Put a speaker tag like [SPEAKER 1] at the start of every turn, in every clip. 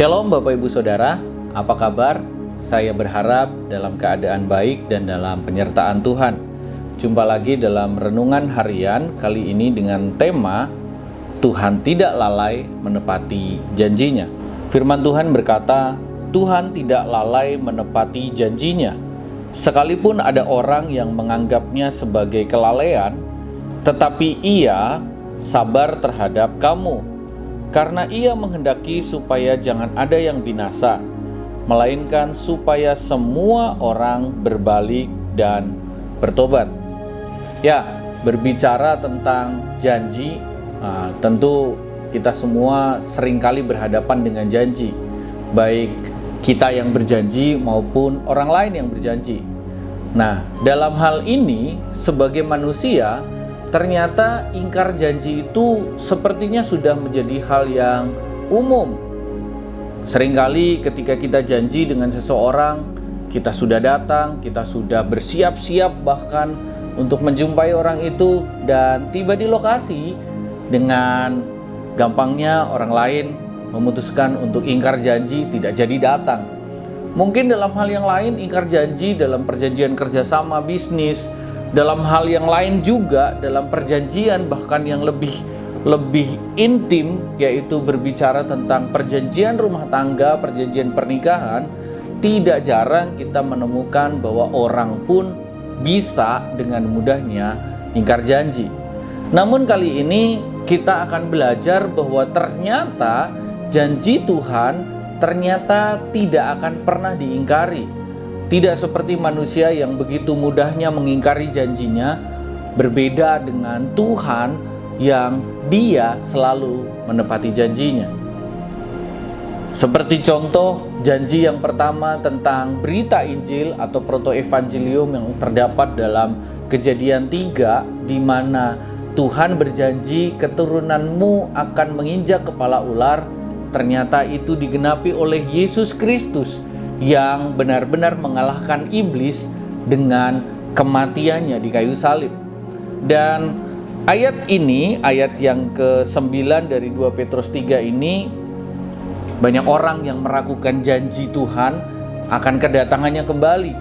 [SPEAKER 1] Shalom Bapak Ibu Saudara, apa kabar? Saya berharap dalam keadaan baik dan dalam penyertaan Tuhan. Jumpa lagi dalam Renungan Harian kali ini dengan tema Tuhan tidak lalai menepati janjinya. Firman Tuhan berkata, Tuhan tidak lalai menepati janjinya. Sekalipun ada orang yang menganggapnya sebagai kelalaian, tetapi Ia sabar terhadap kamu. Karena Ia menghendaki supaya jangan ada yang binasa, melainkan supaya semua orang berbalik dan bertobat. Ya, berbicara tentang janji, tentu kita semua seringkali berhadapan dengan janji, baik kita yang berjanji maupun orang lain yang berjanji. Nah, dalam hal ini sebagai manusia, ternyata ingkar janji itu sepertinya sudah menjadi hal yang umum. Seringkali ketika kita janji dengan seseorang, kita sudah datang, kita sudah bersiap-siap bahkan untuk menjumpai orang itu, dan tiba di lokasi dengan gampangnya orang lain memutuskan untuk ingkar janji, tidak jadi datang. Mungkin dalam hal yang lain ingkar janji dalam perjanjian kerjasama bisnis, dalam hal yang lain juga dalam perjanjian bahkan yang lebih intim, yaitu berbicara tentang perjanjian rumah tangga, perjanjian pernikahan. Tidak jarang kita menemukan bahwa orang pun bisa dengan mudahnya ingkar janji. Namun kali ini kita akan belajar bahwa ternyata janji Tuhan ternyata tidak akan pernah diingkari. Tidak seperti manusia yang begitu mudahnya mengingkari janjinya, berbeda dengan Tuhan yang Dia selalu menepati janjinya. Seperti contoh janji yang pertama tentang berita Injil atau protoevangelium yang terdapat dalam Kejadian 3, di mana Tuhan berjanji keturunanmu akan menginjak kepala ular. Ternyata itu digenapi oleh Yesus Kristus yang benar-benar mengalahkan iblis dengan kematiannya di kayu salib. Dan ayat ini, ayat yang ke-9 dari 2 Petrus 3 ini, banyak orang yang meragukan janji Tuhan akan kedatangannya kembali.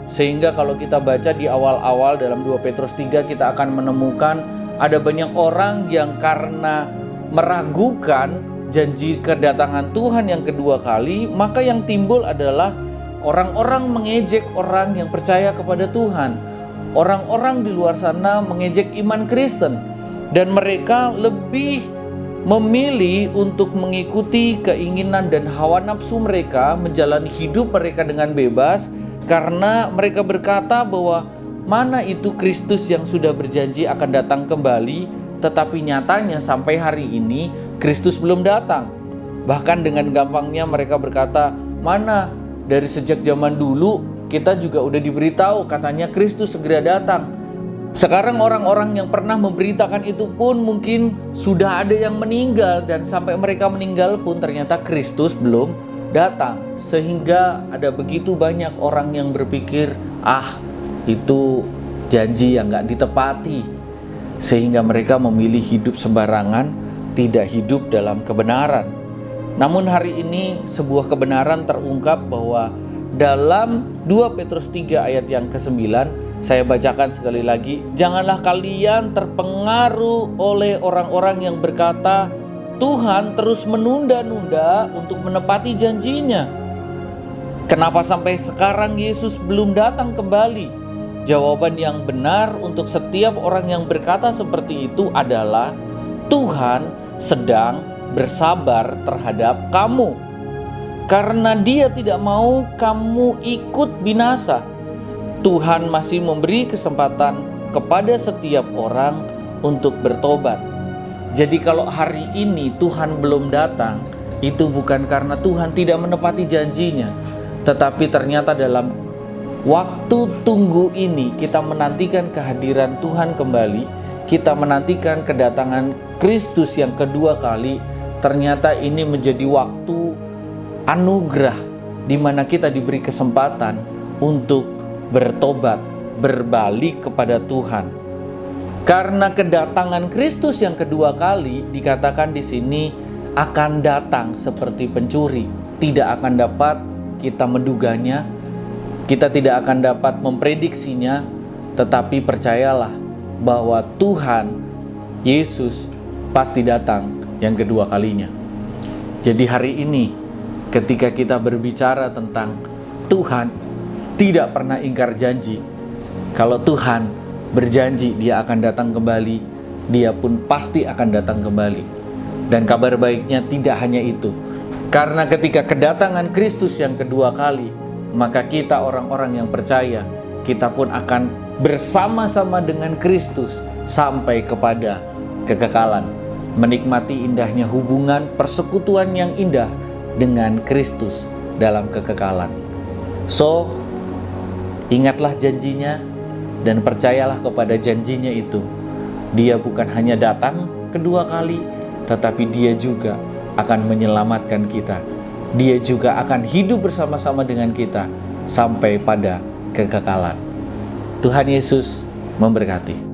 [SPEAKER 1] Sehingga kalau kita baca di awal-awal dalam 2 Petrus 3, kita akan menemukan ada banyak orang yang karena meragukan janji kedatangan Tuhan yang kedua kali, maka yang timbul adalah orang-orang mengejek orang yang percaya kepada Tuhan. Orang-orang di luar sana mengejek iman Kristen, dan mereka lebih memilih untuk mengikuti keinginan dan hawa nafsu mereka, menjalani hidup mereka dengan bebas, karena mereka berkata bahwa mana itu Kristus yang sudah berjanji akan datang kembali, tetapi nyatanya sampai hari ini Kristus belum datang. Bahkan dengan gampangnya mereka berkata, mana dari sejak zaman dulu kita juga udah diberitahu katanya Kristus segera datang. Sekarang orang-orang yang pernah memberitakan itu pun mungkin sudah ada yang meninggal, dan sampai mereka meninggal pun ternyata Kristus belum datang. Sehingga ada begitu banyak orang yang berpikir, itu janji yang gak ditepati. Sehingga mereka memilih hidup sembarangan, tidak hidup dalam kebenaran. Namun hari ini sebuah kebenaran terungkap bahwa dalam 2 Petrus 3 ayat yang ke-9, saya bacakan sekali lagi, janganlah kalian terpengaruh oleh orang-orang yang berkata, Tuhan terus menunda-nunda untuk menepati janjinya. Kenapa sampai sekarang Yesus belum datang kembali? Jawaban yang benar untuk setiap orang yang berkata seperti itu adalah Tuhan sedang bersabar terhadap kamu, karena Dia tidak mau kamu ikut binasa. Tuhan masih memberi kesempatan kepada setiap orang untuk bertobat. Jadi kalau hari ini Tuhan belum datang, itu bukan karena Tuhan tidak menepati janjinya, tetapi ternyata dalam waktu tunggu ini kita menantikan kehadiran Tuhan kembali. Kita menantikan kedatangan Kristus yang kedua kali. Ternyata ini menjadi waktu anugerah di mana kita diberi kesempatan untuk bertobat, berbalik kepada Tuhan. Karena kedatangan Kristus yang kedua kali dikatakan di sini akan datang seperti pencuri. tidak akan dapat kita menduganya, kita tidak akan dapat memprediksinya, tetapi percayalah bahwa Tuhan Yesus pasti datang yang kedua kalinya. Jadi hari ini ketika kita berbicara tentang Tuhan tidak pernah ingkar janji, kalau Tuhan berjanji Dia akan datang kembali, Dia pun pasti akan datang kembali. Dan kabar baiknya tidak hanya itu, karena ketika kedatangan Kristus yang kedua kali, maka kita orang-orang yang percaya, kita pun akan bersama-sama dengan Kristus sampai kepada kekekalan, menikmati indahnya hubungan persekutuan yang indah dengan Kristus dalam kekekalan. So, ingatlah janjinya dan percayalah kepada janjinya itu. Dia bukan hanya datang kedua kali, tetapi Dia juga akan menyelamatkan kita. Dia juga akan hidup bersama-sama dengan kita sampai pada kekekalan. Tuhan Yesus memberkati.